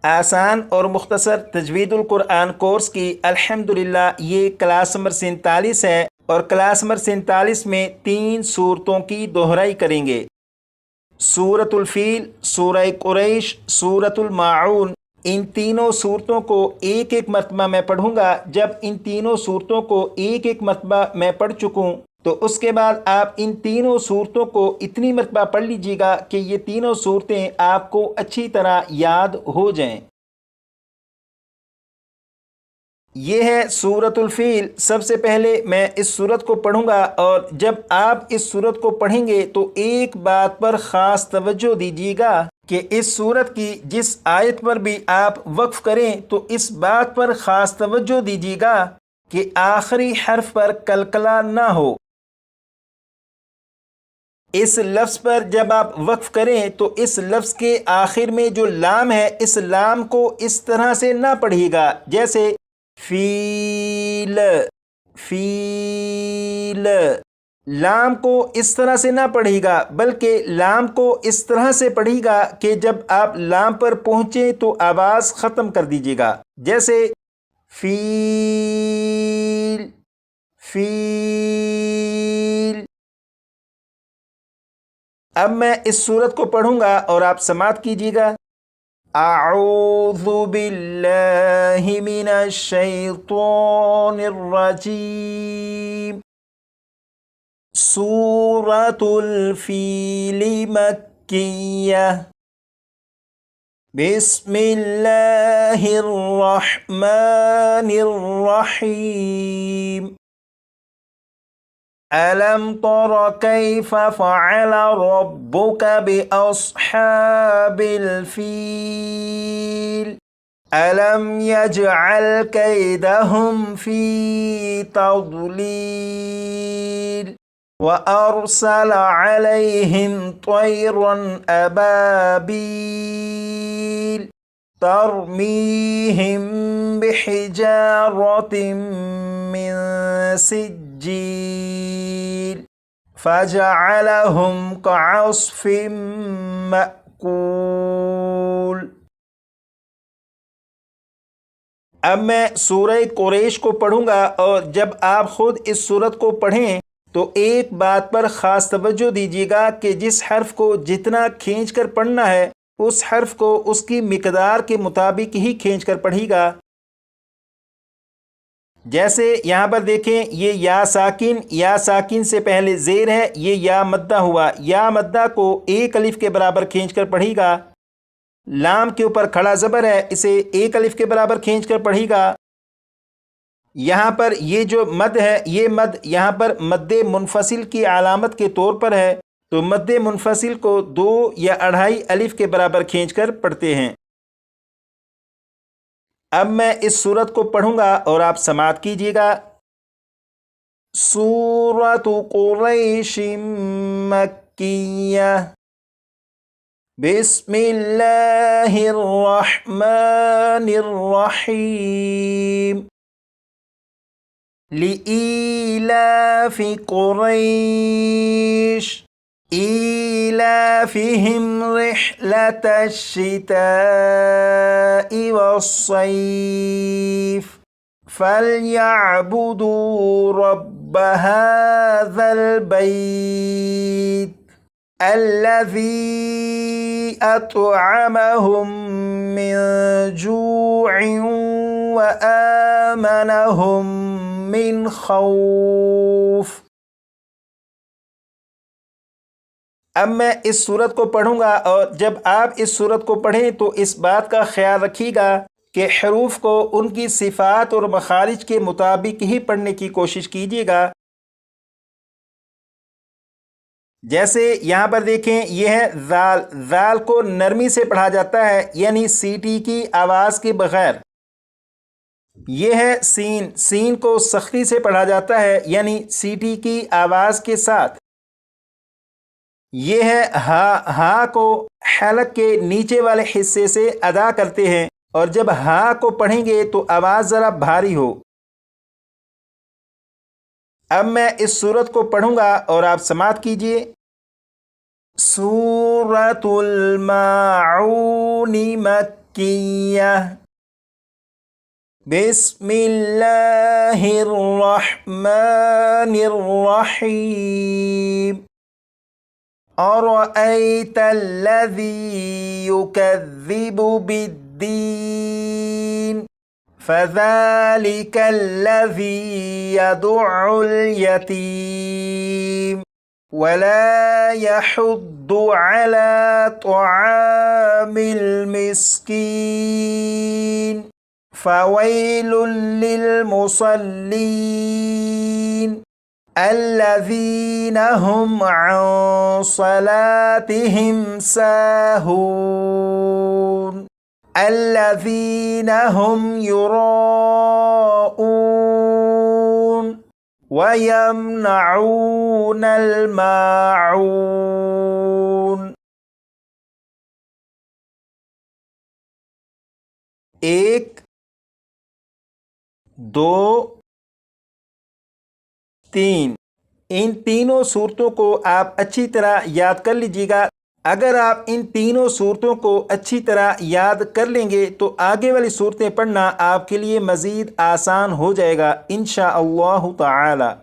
आसान और मुख्तसर तजवीदुल कुरान कोर्स की अल्हम्दुलिल्लाह ये क्लास नंबर 47 है और क्लास नंबर 47 में 3 सूरतों की दोहराई करेंगे। सूरतुल फील, सूरह कुरैश, सूरतुल माऊन। इन तीनों सूरतों को एक एक मरतबा मैं पढ़ूंगा। जब इन तीनों सूरतों को एक एक मरतबा मैं पढ़ चुकूँ तो उसके बाद आप इन तीनों सूरतों को इतनी मरतबा पढ़ लीजिएगा कि ये तीनों सूरतें आपको अच्छी तरह याद हो जाएं। ये है सूरतुल फील। सबसे पहले मैं इस सूरत को पढ़ूंगा और जब आप इस सूरत को पढ़ेंगे तो एक बात पर ख़ास तवज्जो दीजिएगा कि इस सूरत की जिस आयत पर भी आप वक्फ करें तो इस बात पर ख़ास तवज्जो दीजिएगा कि आखिरी हर्फ पर कलकला ना हो। इस लफ्ज़ पर जब आप वक्फ करें तो इस लफ्ज़ के आखिर में जो लाम है, इस लाम को इस तरह से ना पढ़िएगा जैसे फील फील। लाम को इस तरह से ना पढ़िएगा बल्कि लाम को इस तरह से पढ़िएगा कि जब आप लाम पर पहुँचे तो आवाज़ ख़त्म कर दीजिएगा जैसे फील फील। अब मैं इस सूरत को पढ़ूंगा और आप समात कीजिएगा। अऊज़ु बिल्लाहि मिनश शैतानिर रजीम। सूरतुल फील मक्किय्यह। बिस्मिल्लाहिर रहमानिर रहीम। अलम तरा कैफ़ फ़अल रब्बुका बिअस्हाबिल फ़ील। अलम यजअल कैदहुम फ़ी तज़लील व अरसल अलैहिम तयरन अबाबील तरमीहिम बिहिजारतिम मिन सिज्जील फजअलहुम कअस्फिम मअकूल। अब मैं सूरह कुरैश को पढ़ूंगा और जब आप खुद इस सूरत को पढ़ें तो एक बात पर ख़ास तवज्जो दीजिएगा कि जिस हर्फ को जितना खींच कर पढ़ना है उस हर्फ को उसकी मिकदार के मुताबिक ही खींच कर पढ़िएगा। जैसे यहाँ पर देखें, ये या साकिन से पहले ज़ेर है, ये या मद्दा हुआ। या मद्दा को एक अलिफ के बराबर खींच कर पढ़िएगा। लाम के ऊपर खड़ा ज़बर है, इसे एक अलिफ के बराबर खींच कर पढ़िएगा। यहाँ पर ये जो मद है, ये मद यहाँ पर मद्दे मुनफसिल की अलामत के तौर पर है, तो मद्दे मुनफसिल को 2 या 2.5 अलिफ के बराबर खींचकर पढ़ते हैं। अब मैं इस सूरत को पढ़ूंगा और आप समात कीजिएगा। सूरतु कुरैशिम मक्किय्यह। बिस्मिल्लाहिर रहमानिर रहीम। लिईलाफि कुरैश ईलाफिहिम रिह्लतश शिताइ वस्सैफ फलयअबुदू रब्ब हाज़ल बैत अल्लज़ी अतअमहुम मिन जूइन व आमनहुम मिन खौफ। अब मैं इस सूरत को पढ़ूंगा और जब आप इस सूरत को पढ़ें तो इस बात का ख्याल रखिएगा कि हरूफ को उनकी सिफ़ात और मखारिज के मुताबिक ही पढ़ने की कोशिश कीजिएगा। जैसे यहाँ पर देखें, यह है ज़ाल। ज़ाल को नरमी से पढ़ा जाता है, यानी सीटी की आवाज़ के बग़ैर। यह है सीन। सीन को सख्ती से पढ़ा जाता है, यानी सीटी की आवाज़ के साथ। यह है हा। हा को हलक के नीचे वाले हिस्से से अदा करते हैं और जब हा को पढ़ेंगे तो आवाज़ ज़रा भारी हो। अब मैं इस सूरत को पढ़ूंगा और आप समात कीजिए। सूरतुल माऊन मक्की मक्किय्या। बिस्मिल्लाहिर्रहमानिर्रहीम। अरअयतल्लज़ी युकज़्ज़िबु बिद्दीन फ़ज़ालिकल्लज़ी यदुअ्उल यतीम वला यहुद्दु अला तआमिल मिस्कीन फ़वैलुल लिल मुसल्लीन अल्लज़ीना हुम अन सलातिहिम साहून अल्लज़ीना हुम युराऊन व यमनऊनल माऊन। 1 2 3 इन तीनों सूरतों को आप अच्छी तरह याद कर लीजिएगा। अगर आप इन तीनों सूरतों को अच्छी तरह याद कर लेंगे तो आगे वाली सूरतें पढ़ना आपके लिए मज़ीद आसान हो जाएगा इंशाअल्लाह ताला।